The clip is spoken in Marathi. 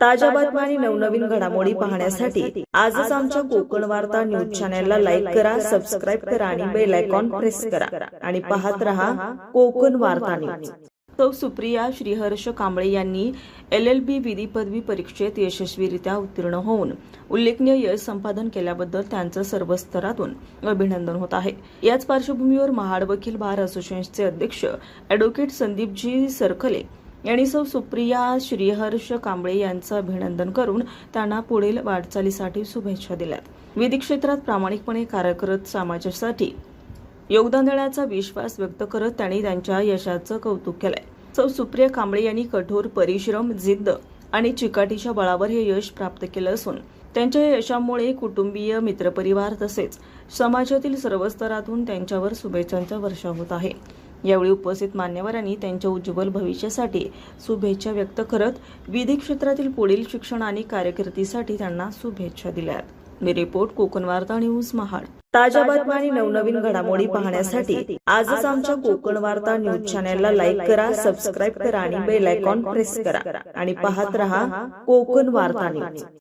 ताज्या बातम्या आणि नवनवीन घडामोडी पाहण्यासाठी आजच आमच्या कोकण वार्ता न्यूज चॅनलला लाईक करा, सबस्क्राईब करा आणि बेल आयकॉन प्रेस करा आणि पाहत रहा कोकण वार्ता न्यूज। सौ सुप्रिया श्रीहर्ष कांबळे यांनी LLB विधी पदवी परीक्षेत यशस्वीरित्या उत्तीर्ण होऊन उल्लेखनीय यश संपादन केल्याबद्दल त्यांचं सर्व स्तरातून अभिनंदन होत आहे। याच पार्श्वभूमीवर महाड वकील बार असोसिएशनचे अध्यक्ष ॲडव्होकेट संदीपजी सरकले यांनी सौ सुप्रिया श्रीहर्ष कांबळे यांचं अभिनंदन करून त्यांना पुढील वाटचालीसाठी शुभेच्छा दिल्यात। विधी क्षेत्रात प्रामाणिकपणे कार्य करत समाजासाठी योगदान देण्याचा विश्वास व्यक्त करत त्यांनी त्यांच्या यशाचं कौतुक केलंय। सौ सुप्रिया कांबळे यांनी कठोर परिश्रम, जिद्द आणि चिकाटीच्या बळावर हे यश प्राप्त केलं असून त्यांच्या यशामुळे कुटुंबीय, मित्रपरिवार तसेच समाजातील सर्व स्तरातून त्यांच्यावर शुभेच्छांचा वर्षाव होत आहे। यावेळी उपस्थित मान्यवरांनी त्यांच्या उज्ज्वल भविष्यासाठी शुभेच्छा व्यक्त करत विधी क्षेत्रातील पुढील शिक्षण आणि कारकिर्दीसाठी त्यांना शुभेच्छा दिल्यात। मी रिपोर्ट कोकण वार्ता न्यूज महाड। ताज्या बातम्या आणि नवनवीन घडामोडी पाहण्यासाठी आजच आमच्या कोकण वार्ता न्यूज चॅनलला लाईक करा, सबस्क्राईब करा आणि बेल आयकॉन प्रेस करा आणि पाहत रहा कोकण वार्ता न्यूज।